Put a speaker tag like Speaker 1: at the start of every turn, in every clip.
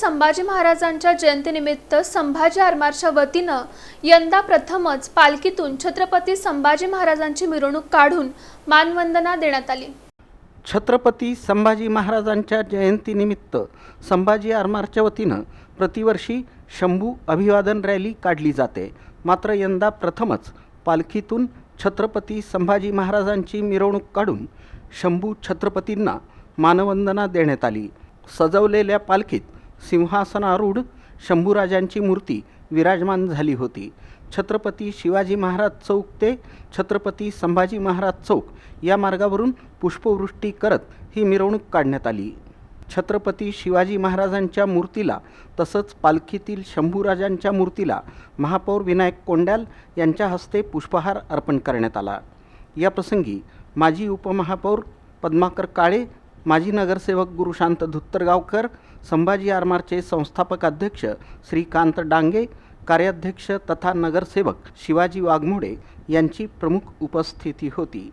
Speaker 1: संभाजी महाराजांच्या जयंतीनिमित्त संभाजी आरमारच्या वतीनं यंदा प्रथमच पालखीतून छत्रपती संभाजी महाराजांची मिरवणूक काढून मानवंदना देण्यात आली।
Speaker 2: छत्रपती संभाजी महाराजांच्या जयंतीनिमित्त संभाजी आरमारच्या वतीनं प्रतिवर्षी शंभू अभिवादन रॅली काढली जाते। मात्र यंदा प्रथमच पालखीतून छत्रपती संभाजी महाराजांची मिरवणूक काढून शंभू छत्रपतींना मानवंदना देण्यात आली। सजवलेल्या पालखीत सिंहासनारूढ शंभूराजांची मूर्ती विराजमान झाली होती। छत्रपती शिवाजी महाराज चौक ते छत्रपती संभाजी महाराज चौक या मार्गावरून पुष्पवृष्टी करत ही मिरवणूक काढण्यात आली। छत्रपती शिवाजी महाराजांच्या मूर्तीला तसंच पालखीतील शंभूराजांच्या मूर्तीला महापौर विनायक कोंड्याल यांच्या हस्ते पुष्पहार अर्पण करण्यात आला। या प्रसंगी माजी उपमहापौर पद्माकर काळे, माजी नगरसेवक गुरुशांत धुत्तरगावकर, संभाजी आरमारचे संस्थापक अध्यक्ष श्रीकांत डांगे, कार्याध्यक्ष तथा नगरसेवक शिवाजी वाघमोडे यांची प्रमुख उपस्थिती होती।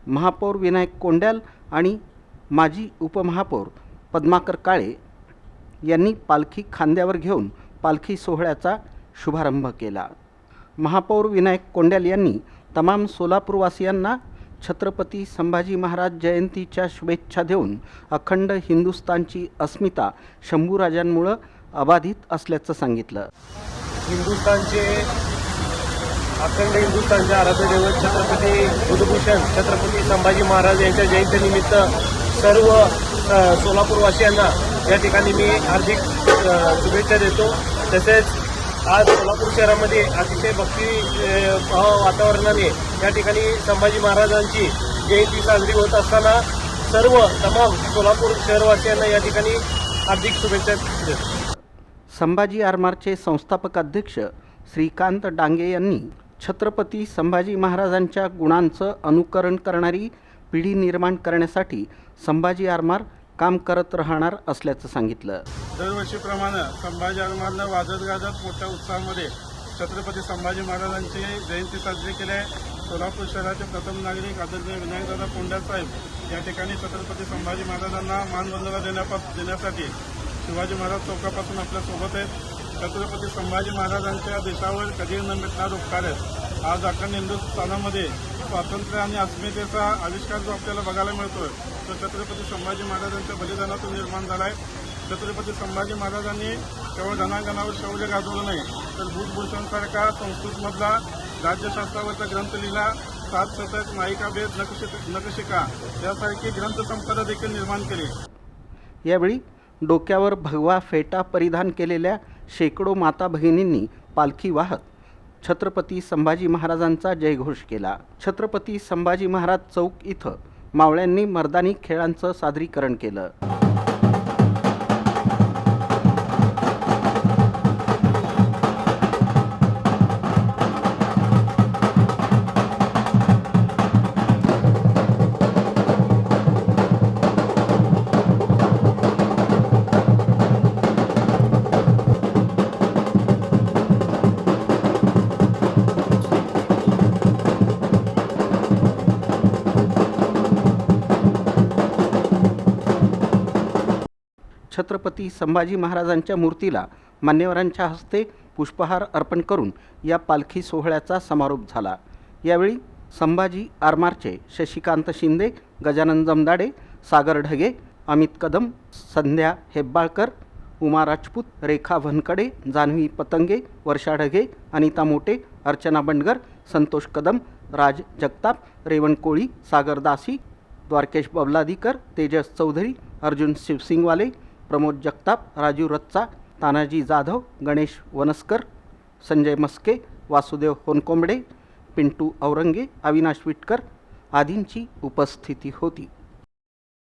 Speaker 2: महापौर विनायक कोंड्याल आणि माजी उपमहापौर पद्माकर काळे यांनी पालखी खांद्यावर घेऊन पालखी सोहळ्याचा शुभारंभ केला। महापौर विनायक कोंड्याल यांनी तमाम सोलापूरवासियांना छत्रपती संभाजी महाराज जयंतीच्या शुभेच्छा देऊन अखंड हिंदुस्थानची अस्मिता शंभूराजांमुळे अबाधित असल्याचं सांगितलं।
Speaker 3: अखंड हिंदुस्थानचे आराध्य दैवत छत्रपती बुधभूषण छत्रपती संभाजी महाराज यांच्या जयंतीनिमित्त सर्व सोलापूरवासियांना या ठिकाणी मी हार्दिक शुभेच्छा देतो। तसेच आज सोलापूर शहरामध्ये अतिशय भक्ती वातावरणाने या ठिकाणी संभाजी महाराजांची जयंती साजरी होत असताना तमाम सोलापूर शहरवासियांना या ठिकाणी हार्दिक शुभेच्छा देतो।
Speaker 2: संभाजी आरमारचे संस्थापक अध्यक्ष श्रीकांत डांगे यांनी छत्रपती संभाजी महाराजांच्या गुणांचं अनुकरण करणारी पिढी निर्माण करण्यासाठी संभाजी आरमार काम करत राहणार असल्याचं सांगितलं।
Speaker 4: दरवर्षीप्रमाणे संभाजी आरमारनं वाजत गाजत मोठ्या उत्साहामध्ये छत्रपती संभाजी महाराजांची जयंती साजरी केली आहे। सोलापूर शहराचे प्रथम नागरिक आदरणीय विनायकदादा कोंड्याल साहेब या ठिकाणी छत्रपती संभाजी महाराजांना मानवंदना देण्यासाठी शिवाजी महाराज चौकापासून आपल्यासोबत आहेत। छत्रपती संभाजी महाराजांच्या देशावर कधी न मिटणार उपकार आहेत। आज अखंड हिंदुस्थानामध्ये स्वातंत्र्य आणि अस्मितेचा आविष्कार जो आपल्याला बघायला मिळतोय तो छत्रपती संभाजी महाराजांच्या बलिदानातून निर्माण झाला आहे। छत्रपती संभाजी महाराजांनी केवळ जनांगणावर शौर्य गाजवलं नाही तर बुधभूषणसारखा संस्कृतमधला राज्यशास्त्रावरचा ग्रंथ लिहिला, 7 शतक, नायिकाभेद, नखशिका यासारखी ग्रंथसंपदा देखील निर्माण केली।
Speaker 2: यावेळी डोक्यावर भगवा फेटा परिधान केलेल्या शेकडो माता भगिनींनी पालखी वाहत छत्रपती संभाजी महाराजांचा जयघोष केला। छत्रपती संभाजी महाराज चौक इथं मावळ्यांनी मर्दानी खेळांचं सादरीकरण केलं। छत्रपती संभाजी महाराजांच्या मूर्तीला मान्यवरांच्या हस्ते पुष्पहार अर्पण करून या पालखी सोहळ्याचा समारोप झाला। यावेळी संभाजी आरमारचे शशिकांत शिंदे, गजानन जमदाडे, सागर ढगे, अमित कदम, संध्या हेब्बाळकर, उमा राजपूत, रेखा वनकडे, जान्हवी पतंगे, वर्षा ढगे, अनिता मोटे, अर्चना बंडगर, संतोष कदम, राज जगताप, रेवण कोळी, सागर दासी, द्वारकेश बबलादीकर, तेजस चौधरी, अर्जुन शिवसिंगवाले, प्रमोद जगताप, राजू रच्चा, तानाजी जाधव, गणेश वनस्कर, संजय मस्के, वासुदेव होनकोंबडे, पिंटू औरंगे, अविनाश विटकर आदींची उपस्थिती होती।